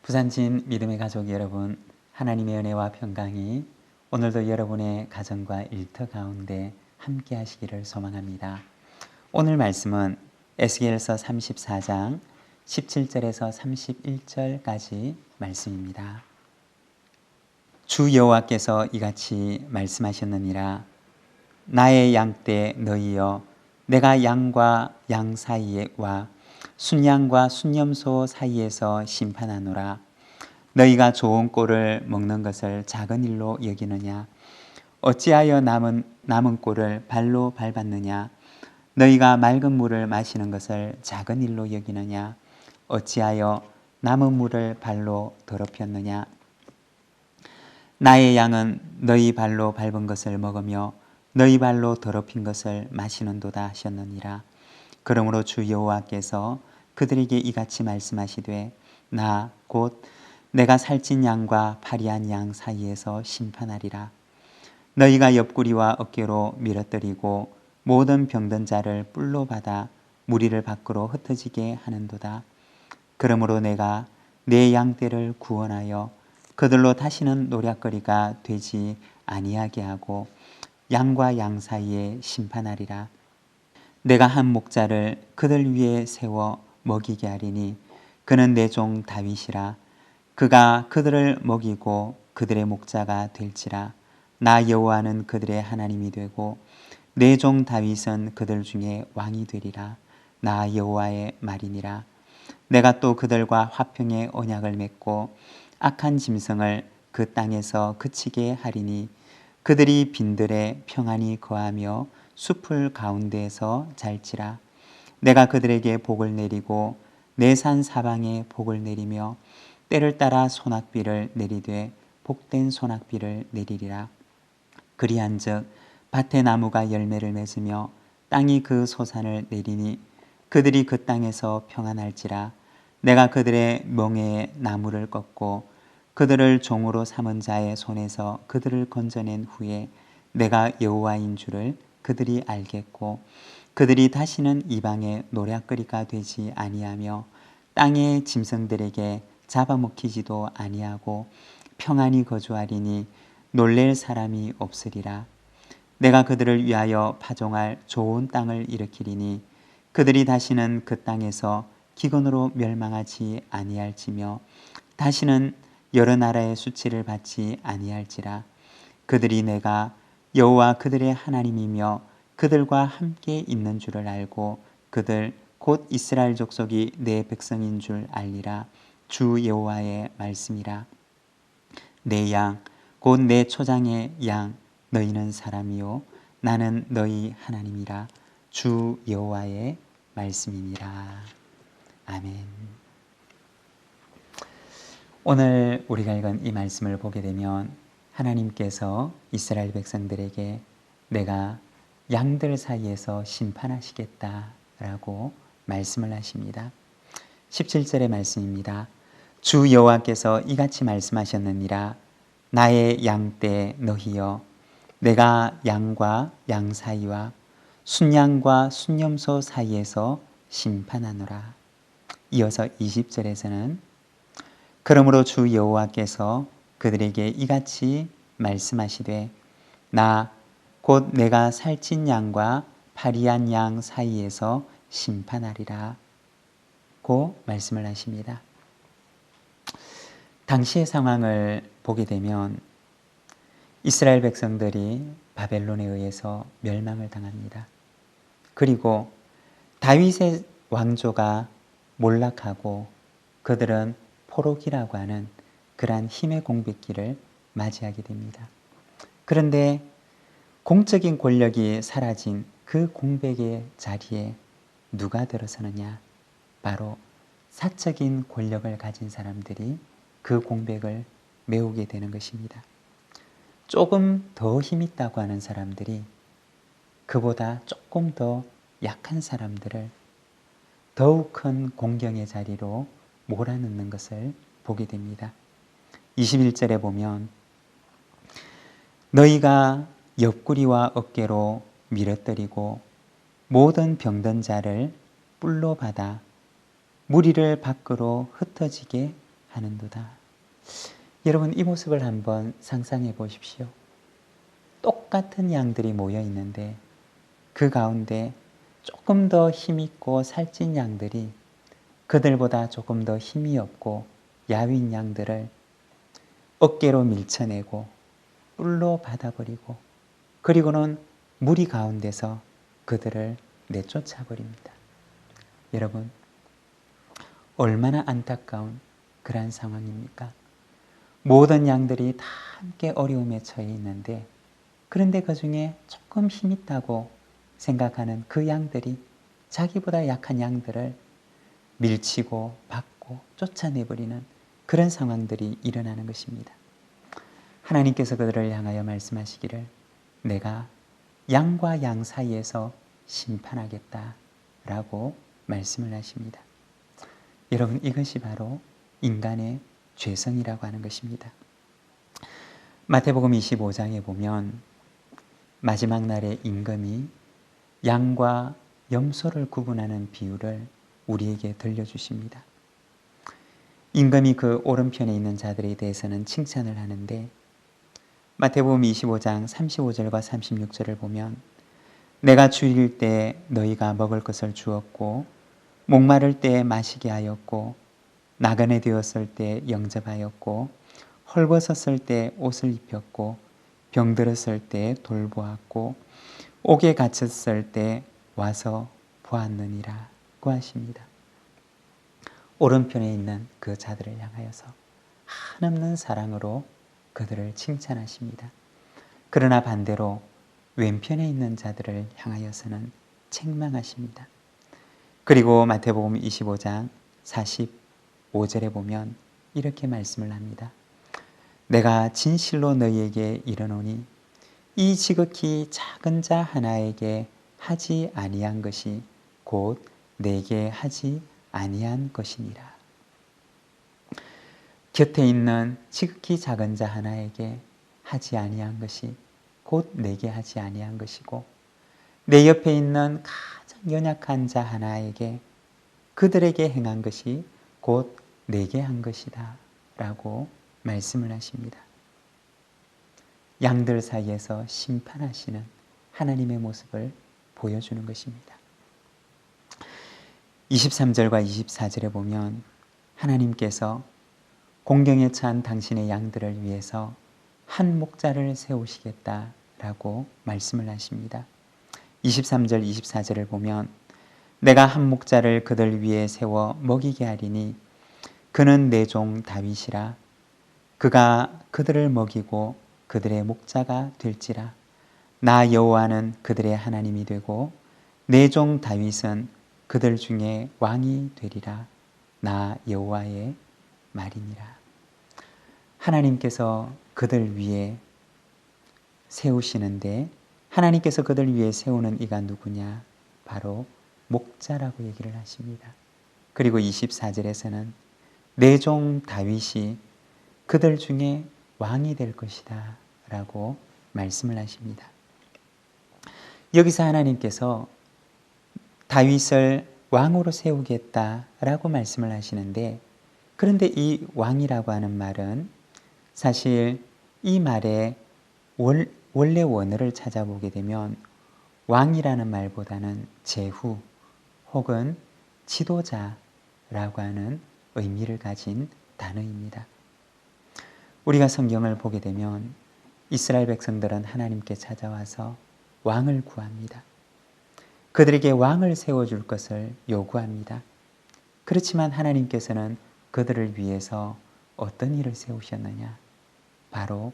부산진 믿음의 가족 여러분, 하나님의 은혜와 평강이 오늘도 여러분의 가정과 일터 가운데 함께 하시기를 소망합니다. 오늘 말씀은 에스겔서 34장 17절에서 31절까지 말씀입니다. 주 여호와께서 이같이 말씀하셨느니라. 나의 양떼 너희여, 내가 양과 양 사이에와 순양과 순염소 사이에서 심판하노라. 너희가 좋은 꼴을 먹는 것을 작은 일로 여기느냐? 어찌하여 남은 꼴을 발로 밟았느냐? 너희가 맑은 물을 마시는 것을 작은 일로 여기느냐? 어찌하여 남은 물을 발로 더럽혔느냐? 나의 양은 너희 발로 밟은 것을 먹으며 너희 발로 더럽힌 것을 마시는도다 하셨느니라. 그러므로 주 여호와께서 그들에게 이같이 말씀하시되, 나 곧 내가 살찐 양과 파리한 양 사이에서 심판하리라. 너희가 옆구리와 어깨로 밀어뜨리고 모든 병든 자를 뿔로 받아 무리를 밖으로 흩어지게 하는도다. 그러므로 내가 내 양떼를 구원하여 그들로 다시는 노략거리가 되지 아니하게 하고 양과 양 사이에 심판하리라. 내가 한 목자를 그들 위에 세워 먹이게 하리니 그는 내 종 다윗이라. 그가 그들을 먹이고 그들의 목자가 될지라. 나 여호와는 그들의 하나님이 되고 내 종 다윗은 그들 중에 왕이 되리라. 나 여호와의 말이니라. 내가 또 그들과 화평의 언약을 맺고 악한 짐승을 그 땅에서 그치게 하리니 그들이 빈들에 평안히 거하며 숲을 가운데에서 잘지라. 내가 그들에게 복을 내리고 내 산 사방에 복을 내리며 때를 따라 소낙비를 내리되 복된 소낙비를 내리리라. 그리한즉 밭의 나무가 열매를 맺으며 땅이 그 소산을 내리니 그들이 그 땅에서 평안할지라. 내가 그들의 멍에에 나무를 꺾고 그들을 종으로 삼은 자의 손에서 그들을 건져낸 후에 내가 여호와인 줄을 그들이 알겠고 그들이 다시는 이방의 노략거리가 되지 아니하며 땅의 짐승들에게 잡아먹히지도 아니하고 평안히 거주하리니 놀랄 사람이 없으리라. 내가 그들을 위하여 파종할 좋은 땅을 일으키리니 그들이 다시는 그 땅에서 기근으로 멸망하지 아니할지며 다시는 여러 나라의 수치를 받지 아니할지라. 그들이 내가 여호와 그들의 하나님이며 그들과 함께 있는 줄을 알고 그들 곧 이스라엘 족속이 내 백성인 줄 알리라. 주 여호와의 말씀이라. 내 양 곧 내 초장의 양 너희는 사람이요 나는 너희 하나님이라. 주 여호와의 말씀이니라. 아멘. 오늘 우리가 읽은 이 말씀을 보게 되면 하나님께서 이스라엘 백성들에게 내가 양들 사이에서 심판하시겠다라고 말씀을 하십니다. 17절의 말씀입니다. 주 여호와께서 이같이 말씀하셨느니라. 나의 양떼 너희여, 내가 양과 양 사이와 순양과 순염소 사이에서 심판하노라. 이어서 20절에서는 그러므로 주 여호와께서 그들에게 이같이 말씀하시되, 나 곧 내가 살찐 양과 파리한 양 사이에서 심판하리라 고 말씀을 하십니다. 당시의 상황을 보게 되면 이스라엘 백성들이 바벨론에 의해서 멸망을 당합니다. 그리고 다윗의 왕조가 몰락하고 그들은 포로기라고 하는 그러한 힘의 공백기를 맞이하게 됩니다. 그런데 공적인 권력이 사라진 그 공백의 자리에 누가 들어서느냐? 바로 사적인 권력을 가진 사람들이 그 공백을 메우게 되는 것입니다. 조금 더 힘 있다고 하는 사람들이 그보다 조금 더 약한 사람들을 더욱 큰 공경의 자리로 몰아넣는 것을 보게 됩니다. 21절에 보면 너희가 옆구리와 어깨로 밀어뜨리고 모든 병든 자를 뿔로 받아 무리를 밖으로 흩어지게 하는도다. 여러분, 이 모습을 한번 상상해 보십시오. 똑같은 양들이 모여 있는데 그 가운데 조금 더 힘있고 살찐 양들이 그들보다 조금 더 힘이 없고 야윈 양들을 어깨로 밀쳐내고 뿔로 받아버리고 그리고는 무리 가운데서 그들을 내쫓아 버립니다. 여러분, 얼마나 안타까운 그러한 상황입니까? 모든 양들이 다 함께 어려움에 처해 있는데 그런데 그 중에 조금 힘있다고 생각하는 그 양들이 자기보다 약한 양들을 밀치고 받고 쫓아내버리는 그런 상황들이 일어나는 것입니다. 하나님께서 그들을 향하여 말씀하시기를 내가 양과 양 사이에서 심판하겠다라고 말씀을 하십니다. 여러분, 이것이 바로 인간의 죄성이라고 하는 것입니다. 마태복음 25장에 보면 마지막 날에 임금이 양과 염소를 구분하는 비유를 우리에게 들려주십니다. 임금이 그 오른편에 있는 자들에 대해서는 칭찬을 하는데 마태복음 25장 35절과 36절을 보면 내가 주일 때 너희가 먹을 것을 주었고 목마를 때 마시게 하였고 나그네 되었을 때 영접하였고 헐벗었을 때 옷을 입혔고 병들었을 때 돌보았고 옥에 갇혔을 때 와서 보았느니라고 하십니다. 오른편에 있는 그 자들을 향하여서 한없는 사랑으로 그들을 칭찬하십니다. 그러나 반대로 왼편에 있는 자들을 향하여서는 책망하십니다. 그리고 마태복음 25장 45절에 보면 이렇게 말씀을 합니다. 내가 진실로 너희에게 이르노니 이 지극히 작은 자 하나에게 하지 아니한 것이 곧 내게 하지 아니한 것이니라. 곁에 있는 지극히 작은 자 하나에게 하지 아니한 것이 곧 내게 하지 아니한 것이고 내 옆에 있는 가장 연약한 자 하나에게 그들에게 행한 것이 곧 내게 한 것이다 라고 말씀을 하십니다. 양들 사이에서 심판하시는 하나님의 모습을 보여주는 것입니다. 23절과 24절에 보면 하나님께서 공경에 처한 당신의 양들을 위해서 한 목자를 세우시겠다라고 말씀을 하십니다. 23절, 24절을 보면 내가 한 목자를 그들 위에 세워 먹이게 하리니 그는 내 종 다윗이라 그가 그들을 먹이고 그들의 목자가 될지라 나 여호와는 그들의 하나님이 되고 내 종 다윗은 그들 중에 왕이 되리라 나 여호와의 말이니라. 하나님께서 그들 위에 세우시는데 하나님께서 그들 위에 세우는 이가 누구냐? 바로 목자라고 얘기를 하십니다. 그리고 24절에서는 내 종 다윗이 그들 중에 왕이 될 것이다 라고 말씀을 하십니다. 여기서 하나님께서 다윗을 왕으로 세우겠다라고 말씀을 하시는데 그런데 이 왕이라고 하는 말은 사실 이 말의 원래 원어를 찾아보게 되면 왕이라는 말보다는 제후 혹은 지도자라고 하는 의미를 가진 단어입니다. 우리가 성경을 보게 되면 이스라엘 백성들은 하나님께 찾아와서 왕을 구합니다. 그들에게 왕을 세워줄 것을 요구합니다. 그렇지만 하나님께서는 그들을 위해서 어떤 일을 세우셨느냐? 바로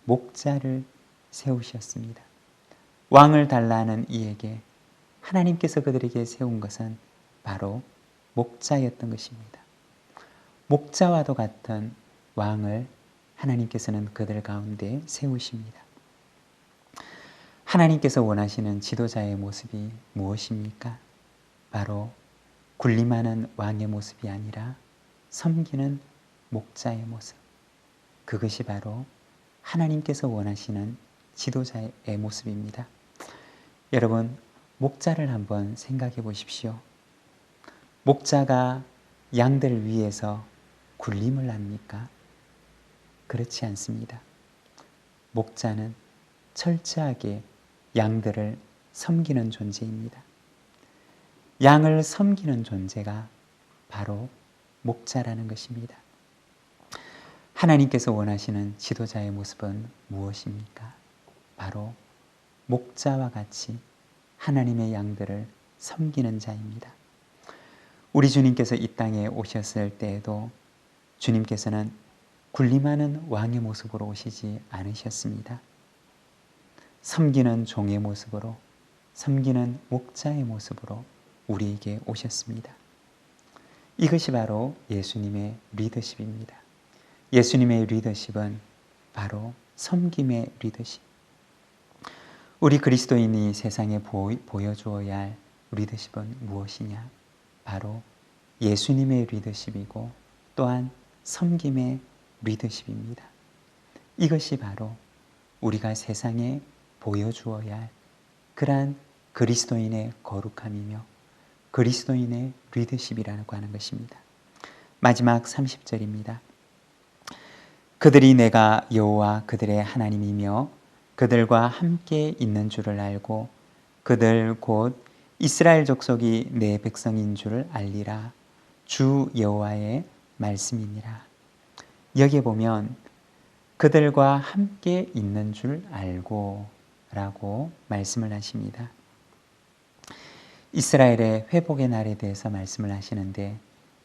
목자를 세우셨습니다. 왕을 달라는 이에게 하나님께서 그들에게 세운 것은 바로 목자였던 것입니다. 목자와도 같은 왕을 하나님께서는 그들 가운데 세우십니다. 하나님께서 원하시는 지도자의 모습이 무엇입니까? 바로 군림하는 왕의 모습이 아니라 섬기는 목자의 모습. 그것이 바로 하나님께서 원하시는 지도자의 모습입니다. 여러분, 목자를 한번 생각해 보십시오. 목자가 양들을 위해서 굴림을 합니까? 그렇지 않습니다. 목자는 철저하게 양들을 섬기는 존재입니다. 양을 섬기는 존재가 바로 목자라는 것입니다. 하나님께서 원하시는 지도자의 모습은 무엇입니까? 바로 목자와 같이 하나님의 양들을 섬기는 자입니다. 우리 주님께서 이 땅에 오셨을 때에도 주님께서는 군림하는 왕의 모습으로 오시지 않으셨습니다. 섬기는 종의 모습으로, 섬기는 목자의 모습으로 우리에게 오셨습니다. 이것이 바로 예수님의 리더십입니다. 예수님의 리더십은 바로 섬김의 리더십. 우리 그리스도인이 세상에 보여주어야 할 리더십은 무엇이냐? 바로 예수님의 리더십이고 또한 섬김의 리더십입니다. 이것이 바로 우리가 세상에 보여주어야 할 그러한 그리스도인의 거룩함이며 그리스도인의 리더십이라고 하는 것입니다. 마지막 30절입니다. 그들이 내가 여호와 그들의 하나님이며 그들과 함께 있는 줄을 알고 그들 곧 이스라엘 족속이 내 백성인 줄을 알리라. 주 여호와의 말씀이니라. 여기에 보면 그들과 함께 있는 줄 알고 라고 말씀을 하십니다. 이스라엘의 회복의 날에 대해서 말씀을 하시는데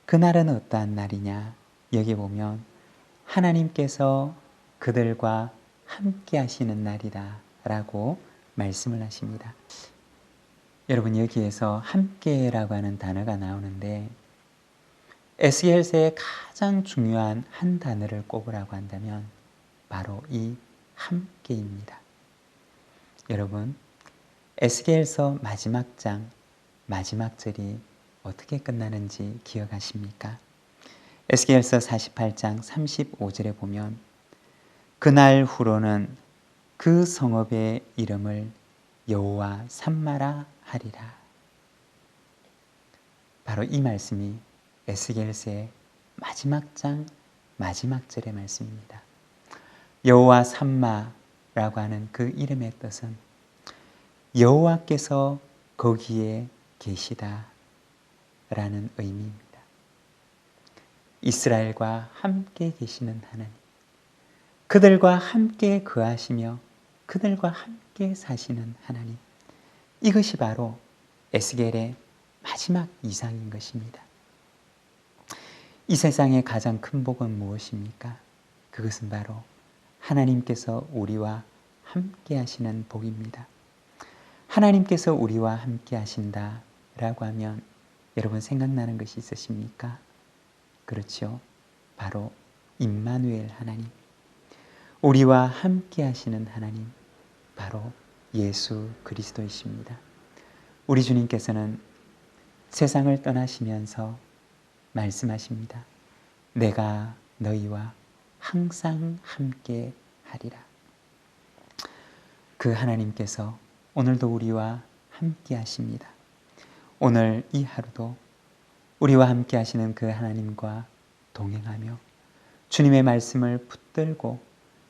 그 날은 어떠한 날이냐? 여기 보면 하나님께서 그들과 함께 하시는 날이다 라고 말씀을 하십니다. 여러분, 여기에서 함께라고 하는 단어가 나오는데 에스겔서의 가장 중요한 한 단어를 꼽으라고 한다면 바로 이 함께입니다. 여러분, 에스겔서 마지막 장 마지막 절이 어떻게 끝나는지 기억하십니까? 에스겔서 48장 35절에 보면 그날 후로는 그 성읍의 이름을 여호와 삼마라 하리라. 바로 이 말씀이 에스겔서의 마지막 장 마지막 절의 말씀입니다. 여호와 삼마라고 하는 그 이름의 뜻은 여호와께서 거기에 계시다 라는 의미입니다. 이스라엘과 함께 계시는 하나님, 그들과 함께 거하시며 그들과 함께 사시는 하나님, 이것이 바로 에스겔의 마지막 이상인 것입니다. 이 세상의 가장 큰 복은 무엇입니까? 그것은 바로 하나님께서 우리와 함께 하시는 복입니다. 하나님께서 우리와 함께 하신다 라고 하면 여러분 생각나는 것이 있으십니까? 그렇죠. 바로 임마누엘 하나님, 우리와 함께 하시는 하나님, 바로 예수 그리스도이십니다. 우리 주님께서는 세상을 떠나시면서 말씀하십니다. 내가 너희와 항상 함께 하리라. 그 하나님께서 오늘도 우리와 함께 하십니다. 오늘 이 하루도 우리와 함께 하시는 그 하나님과 동행하며 주님의 말씀을 붙들고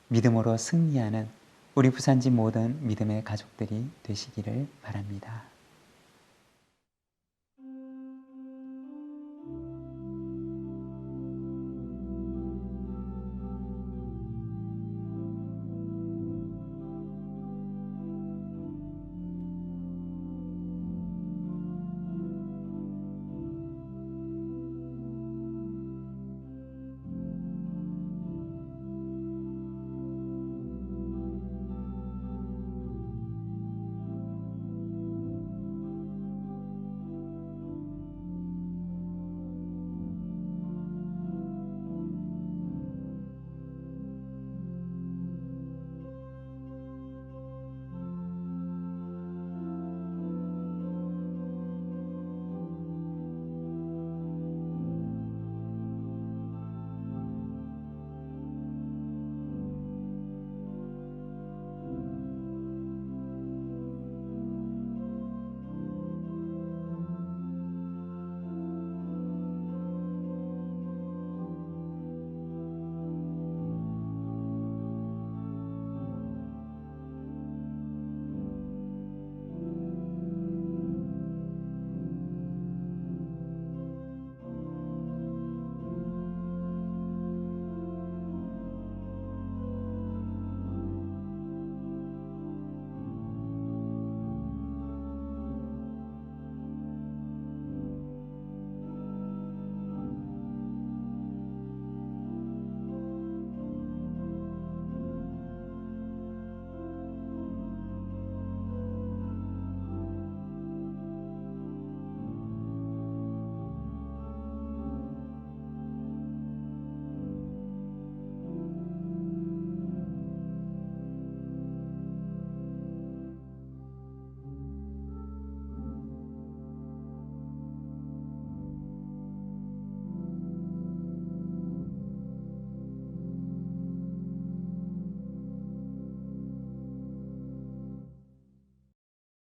믿음으로 승리하는 우리 부산지 모든 믿음의 가족들이 되시기를 바랍니다.